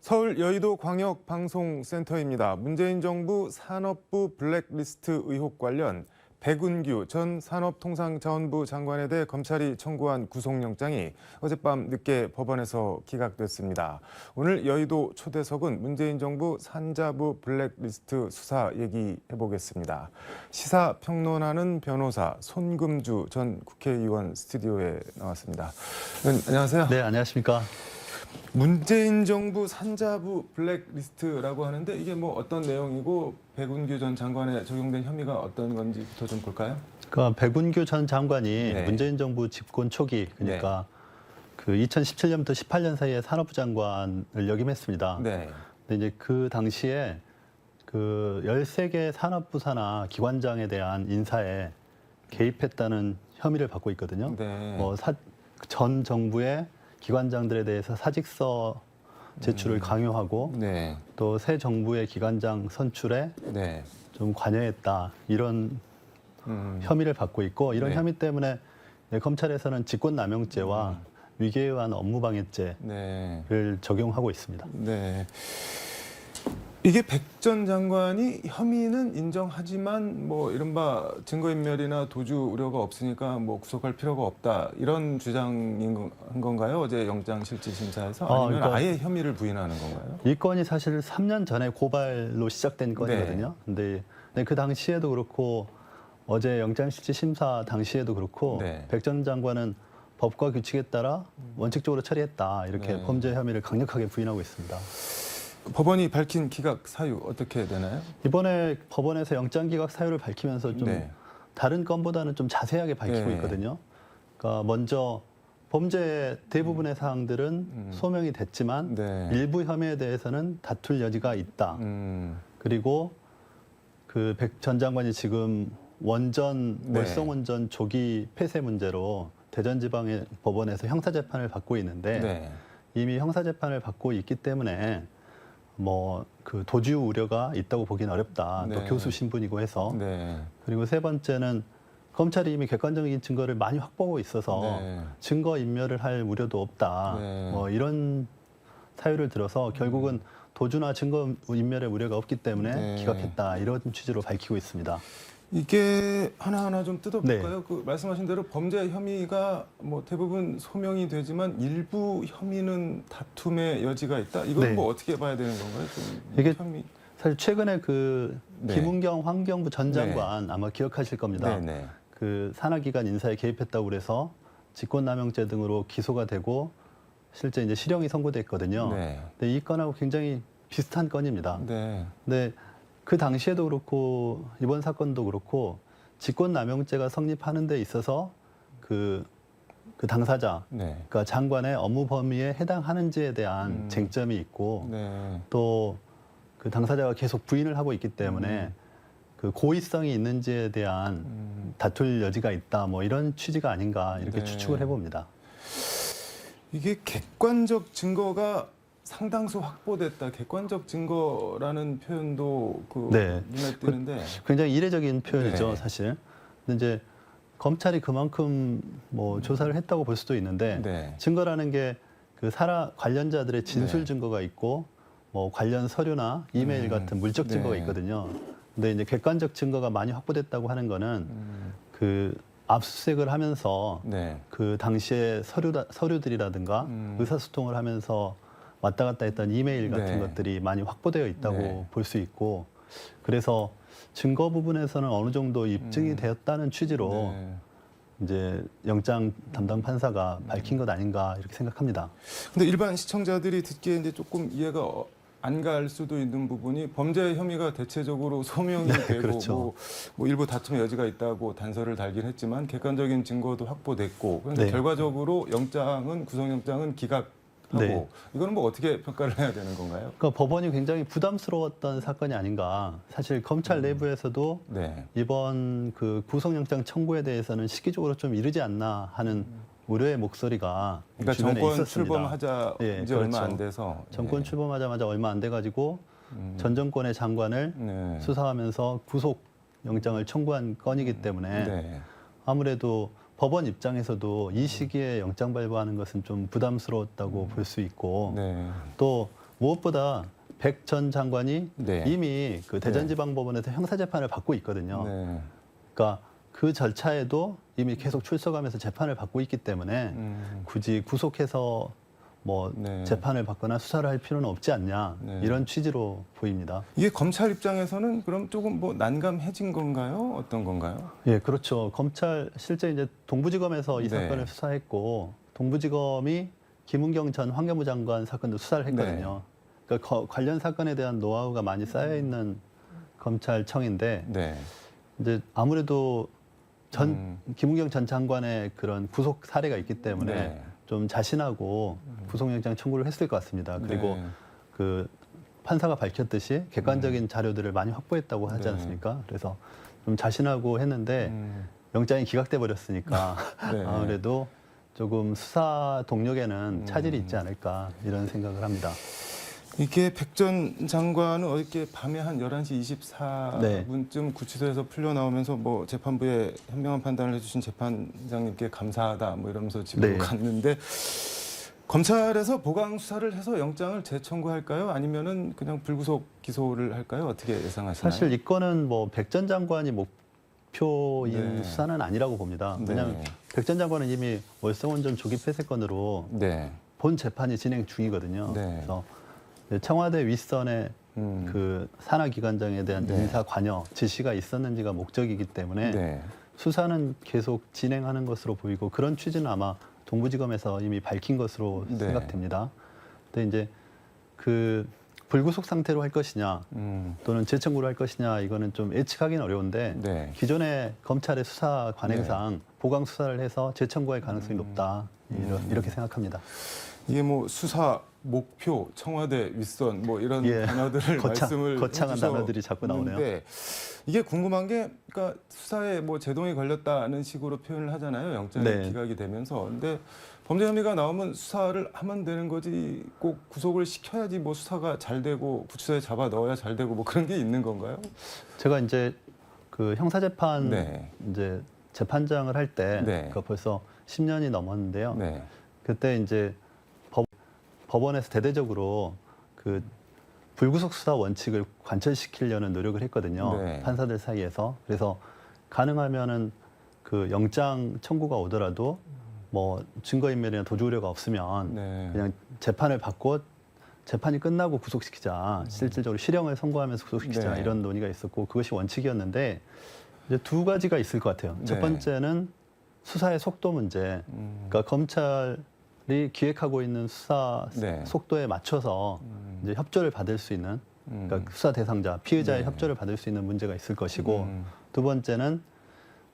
서울 여의도 광역방송센터입니다. 문재인 정부 산업부 블랙리스트 의혹 관련 백운규 전 산업통상자원부 장관에 대해 검찰이 청구한 구속영장이 어젯밤 늦게 법원에서 기각됐습니다. 오늘 여의도 초대석은 문재인 정부 산자부 블랙리스트 수사 얘기해보겠습니다. 시사평론하는 변호사 손금주 전 국회의원 스튜디오에 나왔습니다. 안녕하세요. 네, 안녕하십니까. 문재인 정부 산자부 블랙리스트라고 하는데 이게 뭐 어떤 내용이고 백운규 전 장관에 적용된 혐의가 어떤 건지부터 좀 볼까요? 그러니까 백운규 전 장관이 네. 문재인 정부 집권 초기, 그러니까 그 2017년부터 18년 사이에 산업부 장관을 역임했습니다. 네. 근데 이제 그 당시에 그 13개 산업부 산하 기관장에 대한 인사에 개입했다는 혐의를 받고 있거든요. 네. 전 정부의 기관장들에 대해서 사직서 제출을 강요하고 네. 또 새 정부의 기관장 선출에 네. 좀 관여했다, 이런 혐의를 받고 있고, 이런 네. 혐의 때문에 검찰에서는 직권남용죄와 위계에 의한 업무방해죄를 네. 적용하고 있습니다. 네. 이게 백 전 장관이 혐의는 인정하지만 뭐 이른바 증거인멸이나 도주 우려가 없으니까 뭐 구속할 필요가 없다, 이런 주장인 건가요? 어제 영장실질심사에서? 아니면 그러니까 아예 혐의를 부인하는 건가요? 이 건이 사실 3년 전에 고발로 시작된 건이거든요. 근데 그 당시에도 그렇고 어제 영장실질심사 당시에도 그렇고 네. 백 전 장관은 법과 규칙에 따라 원칙적으로 처리했다, 이렇게 네. 범죄 혐의를 강력하게 부인하고 있습니다. 법원이 밝힌 기각 사유 어떻게 되나요? 이번에 법원에서 영장 기각 사유를 밝히면서 좀 네. 다른 건보다는 좀 자세하게 밝히고 네. 있거든요. 그러니까 먼저 범죄 대부분의 사항들은 소명이 됐지만 네. 일부 혐의에 대해서는 다툴 여지가 있다. 그리고 그 백 전 장관이 지금 원전 네. 월성원전 조기 폐쇄 문제로 대전지방의 법원에서 형사재판을 받고 있는데 네. 이미 형사재판을 받고 있기 때문에 뭐 그 도주 우려가 있다고 보기는 어렵다. 네. 또 교수 신분이고 해서. 네. 그리고 세 번째는 검찰이 이미 객관적인 증거를 많이 확보하고 있어서 네. 증거 인멸을 할 우려도 없다. 네. 뭐 이런 사유를 들어서 결국은 도주나 증거 인멸의 우려가 없기 때문에 네. 기각했다, 이런 취지로 밝히고 있습니다. 이게 하나하나 좀 뜯어볼까요? 네. 그 말씀하신 대로 범죄 혐의가 뭐 대부분 소명이 되지만 일부 혐의는 다툼의 여지가 있다. 이건 네. 뭐 어떻게 봐야 되는 건가요? 좀 이게 혐의. 사실 최근에 그 네. 김은경 환경부 전 장관 아마 기억하실 겁니다. 네네. 그 산하기관 인사에 개입했다고 그래서 직권남용죄 등으로 기소가 되고 실제 이제 실형이 선고됐거든요. 네. 근데 이 건하고 굉장히 비슷한 건입니다. 네. 근데 그 당시에도 그렇고 이번 사건도 그렇고 직권남용죄가 성립하는 데 있어서 그 당사자, 네. 그러니까 장관의 업무 범위에 해당하는지에 대한 쟁점이 있고 네. 또 그 당사자가 계속 부인을 하고 있기 때문에 그 고의성이 있는지에 대한 다툴 여지가 있다, 뭐 이런 취지가 아닌가, 이렇게 네. 추측을 해봅니다. 이게 객관적 증거가 상당수 확보됐다. 객관적 증거라는 표현도 그 네. 눈에 띄는데. 굉장히 이례적인 표현이죠, 네. 사실. 근데 이제 검찰이 그만큼 뭐 조사를 했다고 볼 수도 있는데 네. 증거라는 게 그 관련자들의 진술 네. 증거가 있고 뭐 관련 서류나 이메일 같은 물적 증거가 네. 있거든요. 근데 이제 객관적 증거가 많이 확보됐다고 하는 거는 그 압수수색을 하면서 네. 그 당시에 서류들이라든가 의사소통을 하면서 왔다 갔다 했던 이메일 같은 네. 것들이 많이 확보되어 있다고 네. 볼 수 있고, 그래서 증거 부분에서는 어느 정도 입증이 되었다는 취지로 네. 이제 영장 담당 판사가 밝힌 것 아닌가, 이렇게 생각합니다. 근데 일반 시청자들이 듣기에 이제 조금 이해가 안 갈 수도 있는 부분이 범죄 혐의가 대체적으로 소명이 되고 그렇죠. 뭐 일부 다툼의 여지가 있다고 단서를 달긴 했지만 객관적인 증거도 확보됐고, 그런데 네. 결과적으로 구속영장은 기각하고 네. 이거는 뭐 어떻게 평가를 해야 되는 건가요? 그러니까 법원이 굉장히 부담스러웠던 사건이 아닌가. 사실 검찰 내부에서도 네. 이번 그 구속영장 청구에 대해서는 시기적으로 좀 이르지 않나 하는 우려의 목소리가 그러니까 주변에 정권 있었습니다. 출범하자 예, 이제 그렇죠. 얼마 안 돼서 정권 네. 출범하자마자 얼마 안 돼가지고 전 정권의 장관을 네. 수사하면서 구속영장을 청구한 건이기 때문에 네. 아무래도 법원 입장에서도 이 시기에 영장 발부하는 것은 좀 부담스러웠다고 볼 수 있고, 네. 또 무엇보다 백 전 장관이 네. 이미 그 대전지방법원에서 형사재판을 받고 있거든요. 네. 그러니까 그 절차에도 이미 계속 출석하면서 재판을 받고 있기 때문에 굳이 구속해서 뭐 네. 재판을 받거나 수사를 할 필요는 없지 않냐 네. 이런 취지로 보입니다. 이게 검찰 입장에서는 그럼 조금 뭐 난감해진 건가요? 어떤 건가요? 예, 그렇죠. 검찰 실제 이제 동부지검에서 이 네. 사건을 수사했고 동부지검이 김은경 전 환경부 장관 사건도 수사를 했거든요. 그러니까 관련 사건에 대한 노하우가 많이 쌓여 있는 검찰청인데 네. 이제 아무래도 김은경 전 장관의 그런 구속 사례가 있기 때문에 네. 좀 자신하고 구속영장 청구를 했을 것 같습니다. 그리고 그 판사가 밝혔듯이 객관적인 자료들을 많이 확보했다고 하지 네. 않습니까? 그래서 좀 자신하고 했는데 영장이 기각돼 버렸으니까 네. 아무래도 조금 수사 동력에는 차질이 있지 않을까 이런 생각을 합니다. 이게 백 전 장관은 어저께 밤에 한 11시 24분쯤 구치소에서 풀려 나오면서 뭐 재판부에 현명한 판단을 해주신 재판장님께 감사하다 뭐 이러면서 집으로 네. 갔는데 검찰에서 보강 수사를 해서 영장을 재청구할까요? 아니면은 그냥 불구속 기소를 할까요? 어떻게 예상하시나요? 사실 이 건은 뭐 백 전 장관이 목표인 네. 수사는 아니라고 봅니다. 왜냐하면 네. 백 전 장관은 이미 월성원전 조기 폐쇄 건으로 네. 본 재판이 진행 중이거든요. 네. 그래서 청와대 윗선의 그 산하기관장에 대한 네. 인사 관여 지시가 있었는지가 목적이기 때문에 네. 수사는 계속 진행하는 것으로 보이고 그런 취지는 아마 동부지검에서 이미 밝힌 것으로 네. 생각됩니다. 근데 이제 그 불구속 상태로 할 것이냐 또는 재청구를 할 것이냐 이거는 좀 예측하기는 어려운데 네. 기존의 검찰의 수사 관행상 보강 수사를 해서 재청구할 가능성이 높다 이렇게 생각합니다. 이게 뭐 수사 목표, 청와대 윗선 뭐 이런 예. 단어들을 말씀을 거창한 해주셨는데 단어들이 자꾸 나오네요. 이게 궁금한 게 그러니까 수사에 뭐 제동이 걸렸다는 식으로 표현을 하잖아요. 영장이 네. 기각이 되면서. 근데 범죄 혐의가 나오면 수사를 하면 되는 거지 꼭 구속을 시켜야지 뭐 수사가 잘 되고 구치소에 잡아 넣어야 잘 되고 뭐 그런 게 있는 건가요? 제가 이제 그 형사재판 네. 이제 재판장을 할 때 네. 그 벌써 10년이 넘었는데요. 네. 그때 이제 법원에서 대대적으로 그 불구속 수사 원칙을 관철시키려는 노력을 했거든요. 네. 판사들 사이에서. 그래서 가능하면은 그 영장 청구가 오더라도 뭐 증거인멸이나 도주 우려가 없으면 네. 그냥 재판을 받고 재판이 끝나고 구속시키자. 실질적으로 실형을 선고하면서 구속시키자. 네. 이런 논의가 있었고 그것이 원칙이었는데 이제 두 가지가 있을 것 같아요. 첫 네. 번째는 수사의 속도 문제. 그러니까 검찰이 기획하고 있는 수사 네. 속도에 맞춰서 이제 협조를 받을 수 있는 그러니까 수사 대상자, 피의자의 네. 협조를 받을 수 있는 문제가 있을 것이고 두 번째는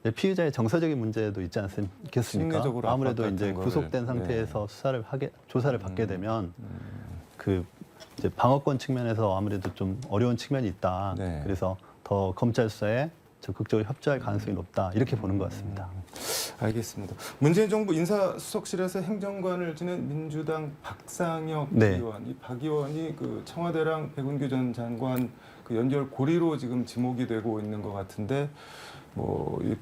이제 피의자의 정서적인 문제도 있지 않겠습니까? 심리적으로 아무래도 압박 이제 같은 구속된 거를. 상태에서 조사를 받게 되면 그 이제 방어권 측면에서 아무래도 좀 어려운 측면이 있다. 네. 그래서 더 검찰 수사에 적극적으로 협조할 가능성이 높다. 이렇게 보는 것 같습니다. 알겠습니다. 문재인 정부 인사수석실에서 행정관을 지낸 민주당 박상혁 네. 의원, 이 박 의원이 그 청와대랑 백운규 전 장관 그 연결 고리로 지금 지목이 되고 있는 것 같은데 이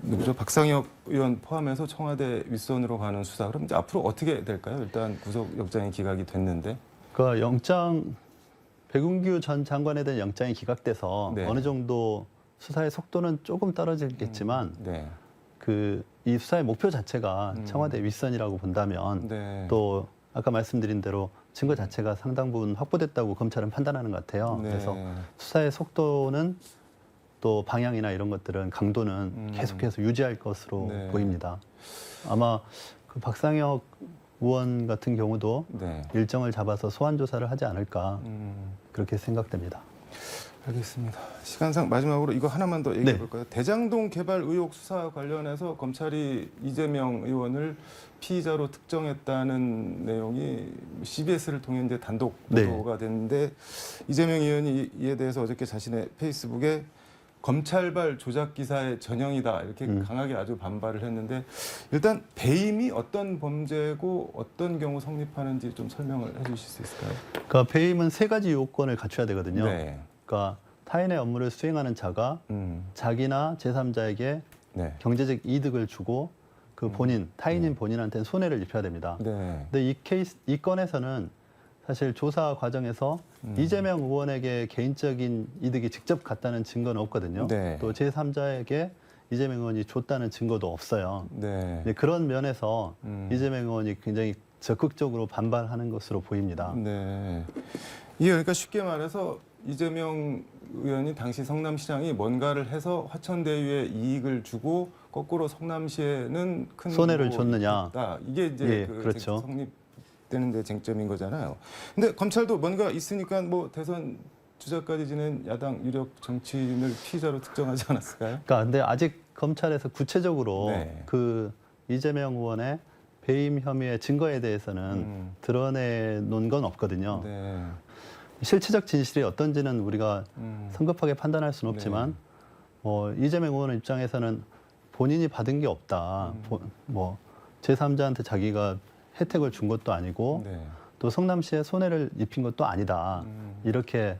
누구죠? 박상혁 의원 포함해서 청와대 윗선으로 가는 수사. 그럼 이제 앞으로 어떻게 될까요? 일단 구속 영장이 기각이 됐는데. 그러니까 백운규 전 장관에 대한 영장이 기각돼서 네. 어느 정도 수사의 속도는 조금 떨어지겠지만 네. 이 수사의 목표 자체가 청와대 윗선이라고 본다면 네. 또 아까 말씀드린 대로 증거 자체가 상당 부분 확보됐다고 검찰은 판단하는 것 같아요. 네. 그래서 수사의 속도는 또 방향이나 이런 것들은 강도는 계속해서 유지할 것으로 네. 보입니다. 아마 그 박상혁 의원 같은 경우도 네. 일정을 잡아서 소환 조사를 하지 않을까 그렇게 생각됩니다. 알겠습니다. 시간상 마지막으로 이거 하나만 더 얘기해 네. 볼까요? 대장동 개발 의혹 수사 관련해서 검찰이 이재명 의원을 피의자로 특정했다는 내용이 CBS를 통해 이제 단독 네. 보도가 됐는데 이재명 의원이 이에 대해서 어저께 자신의 페이스북에 검찰발 조작 기사의 전형이다 이렇게 강하게 아주 반발을 했는데 일단 배임이 어떤 범죄고 어떤 경우 성립하는지 좀 설명을 해주실 수 있을까요? 그러니까 배임은 세 가지 요건을 갖춰야 되거든요. 네. 그러니까 타인의 업무를 수행하는 자가 자기나 제3자에게 네. 경제적 이득을 주고 그 타인인 본인한테는 손해를 입혀야 됩니다. 네. 근데 이 건에서는 사실 조사 과정에서 이재명 의원에게 개인적인 이득이 직접 갔다는 증거는 없거든요. 네. 또 제3자에게 이재명 의원이 줬다는 증거도 없어요. 네. 이제 그런 면에서 이재명 의원이 굉장히 적극적으로 반발하는 것으로 보입니다. 네. 이게 그러니까 쉽게 말해서 이재명 의원이 당시 성남시장이 뭔가를 해서 화천대유에 이익을 주고 거꾸로 성남시에는 큰 손해를 뭐 줬느냐. 있다. 이게 이제 예, 그 그렇죠. 성립되는 데 쟁점인 거잖아요. 근데 검찰도 뭔가 있으니까 뭐 대선 주자까지 지낸 야당 유력 정치인을 피의자로 특정하지 않았을까요? 그러니까 근데 아직 검찰에서 구체적으로 네. 그 이재명 의원의 배임 혐의의 증거에 대해서는 드러내놓은 건 없거든요. 네. 실체적 진실이 어떤지는 우리가 성급하게 판단할 수는 네. 없지만 이재명 의원 입장에서는 본인이 받은 게 없다. 뭐 제3자한테 자기가 혜택을 준 것도 아니고 네. 또 성남시에 손해를 입힌 것도 아니다. 이렇게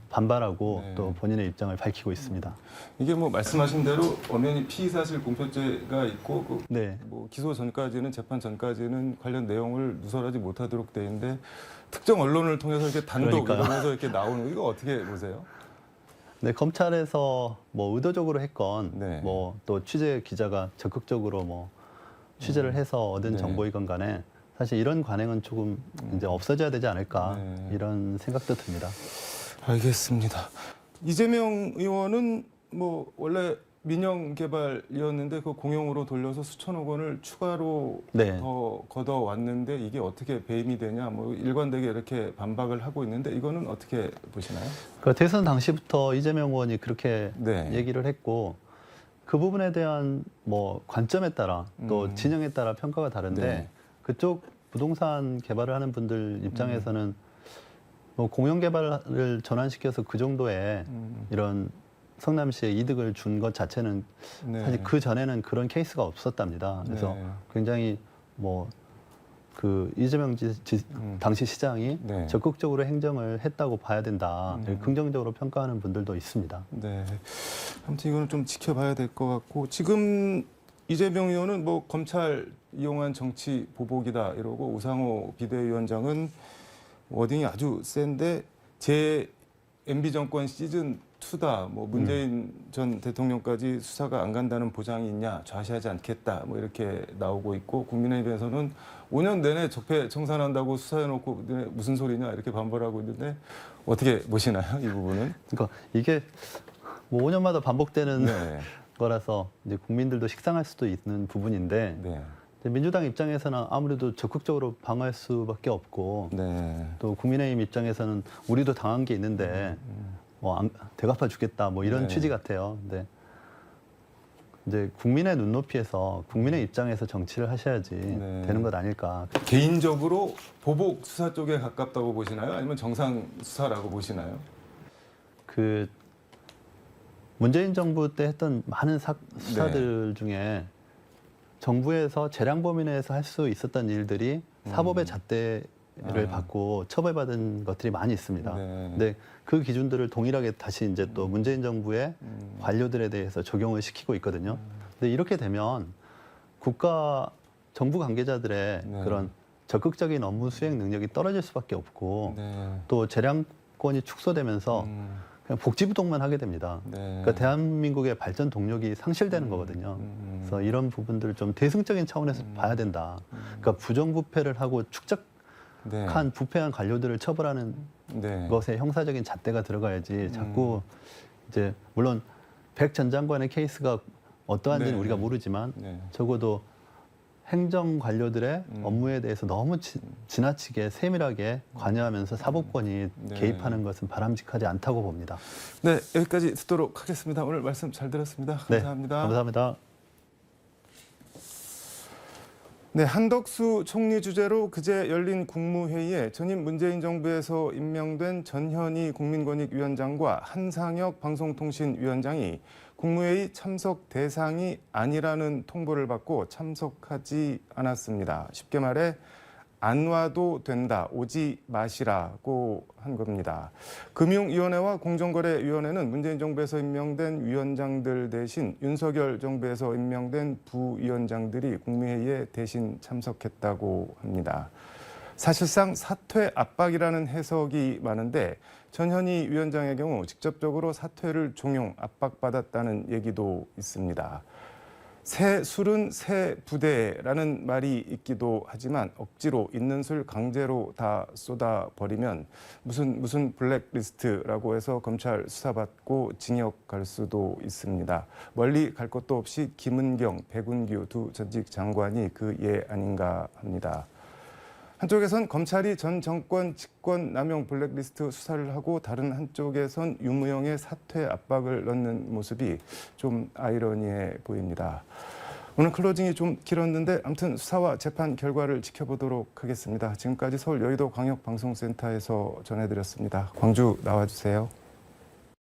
반발하고 네. 또 본인의 입장을 밝히고 있습니다. 이게 뭐 말씀하신 대로 엄연히 피의사실 공표죄가 있고 그 네. 뭐 기소 전까지는 재판 전까지는 관련 내용을 누설하지 못하도록 돼 있는데 특정 언론을 통해서 이렇게 단독 그러니까요. 이러면서 이렇게 나오는 거 이거 어떻게 보세요? 네, 검찰에서 뭐 의도적으로 했건 네. 뭐 또 취재 기자가 적극적으로 뭐 취재를 해서 얻은 네. 정보이건 간에 사실 이런 관행은 조금 이제 없어져야 되지 않을까 네. 이런 생각도 듭니다. 알겠습니다. 이재명 의원은 뭐 원래 민영 개발이었는데 그 공영으로 돌려서 수천억 원을 추가로 네. 더 걷어왔는데 이게 어떻게 배임이 되냐 뭐 일관되게 이렇게 반박을 하고 있는데 이거는 어떻게 보시나요? 그 대선 당시부터 이재명 의원이 그렇게 네. 얘기를 했고 그 부분에 대한 뭐 관점에 따라 또 진영에 따라 평가가 다른데 네. 그쪽 부동산 개발을 하는 분들 입장에서는 뭐 공영 개발을 전환시켜서 그 정도의 이런 성남시에 이득을 준 것 자체는 네. 사실 그 전에는 그런 케이스가 없었답니다. 그래서 네. 굉장히 뭐 그 이재명 당시 시장이 네. 적극적으로 행정을 했다고 봐야 된다. 이렇게 긍정적으로 평가하는 분들도 있습니다. 네. 아무튼 이거는 좀 지켜봐야 될 것 같고 지금 이재명 의원은 뭐 검찰 이용한 정치 보복이다 이러고 우상호 비대위원장은 워딩이 아주 센데 제 MB 정권 시즌 2다. 뭐 문재인 전 대통령까지 수사가 안 간다는 보장이 있냐? 좌시하지 않겠다. 뭐 이렇게 나오고 있고 국민의힘에서는 5년 내내 적폐 청산한다고 수사해놓고 무슨 소리냐 이렇게 반발하고 있는데 어떻게 보시나요? 이 부분은? 그러니까 이게 뭐 5년마다 반복되는 네. 거라서 이제 국민들도 식상할 수도 있는 부분인데 네. 이제 민주당 입장에서는 아무래도 적극적으로 방어할 수밖에 없고 네. 또 국민의힘 입장에서는 우리도 당한 게 있는데 뭐 대갚아 주겠다 뭐 이런 네. 취지 같아요. 근데 이제 국민의 눈높이에서 국민의 입장에서 정치를 하셔야지 네. 되는 것 아닐까. 개인적으로 보복 수사 쪽에 가깝다고 보시나요? 아니면 정상 수사라고 보시나요? 그 문재인 정부 때 했던 많은 수사들 중에 정부에서 재량 범위 내에서 할 수 있었던 일들이 사법의 잣대를 받고 처벌받은 것들이 많이 있습니다. 네. 근데 그 기준들을 동일하게 다시 이제 또 문재인 정부의 관료들에 대해서 적용을 시키고 있거든요. 근데 이렇게 되면 국가 정부 관계자들의 네. 그런 적극적인 업무 수행 능력이 떨어질 수밖에 없고 네. 또 재량권이 축소되면서 그냥 복지부동만 하게 됩니다. 네. 그러니까 대한민국의 발전 동력이 상실되는 거거든요. 그래서 이런 부분들을 좀 대승적인 차원에서 봐야 된다. 그러니까 부정부패를 하고 축적한 네. 부패한 관료들을 처벌하는 네. 것에 형사적인 잣대가 들어가야지 자꾸 이제 물론 백 전 장관의 케이스가 어떠한지는 네. 우리가 모르지만 네. 적어도 행정 관료들의 업무에 대해서 너무 지나치게 세밀하게 관여하면서 사법권이 네. 개입하는 것은 바람직하지 않다고 봅니다. 네, 여기까지 듣도록 하겠습니다. 오늘 말씀 잘 들었습니다. 감사합니다. 네, 감사합니다. 네, 한덕수 총리 주재로 그제 열린 국무회의에 전임 문재인 정부에서 임명된 전현희 국민권익위원장과 한상혁 방송통신위원장이 국무회의 참석 대상이 아니라는 통보를 받고 참석하지 않았습니다. 쉽게 말해 안 와도 된다, 오지 마시라고 한 겁니다. 금융위원회와 공정거래위원회는 문재인 정부에서 임명된 위원장들 대신 윤석열 정부에서 임명된 부위원장들이 국무회의에 대신 참석했다고 합니다. 사실상 사퇴 압박이라는 해석이 많은데 전현희 위원장의 경우 직접적으로 사퇴를 종용, 압박받았다는 얘기도 있습니다. 새 술은 새 부대라는 말이 있기도 하지만 억지로 있는 술 강제로 다 쏟아버리면 무슨 블랙리스트라고 해서 검찰 수사받고 징역 갈 수도 있습니다. 멀리 갈 것도 없이 김은경, 백운규 두 전직 장관이 그 예 아닌가 합니다. 한쪽에선 검찰이 전 정권 직권 남용 블랙리스트 수사를 하고 다른 한쪽에선 유무영의 사퇴 압박을 넣는 모습이 좀 아이러니해 보입니다. 오늘 클로징이 좀 길었는데 아무튼 수사와 재판 결과를 지켜보도록 하겠습니다. 지금까지 서울 여의도 광역방송센터에서 전해드렸습니다. 광주 나와주세요.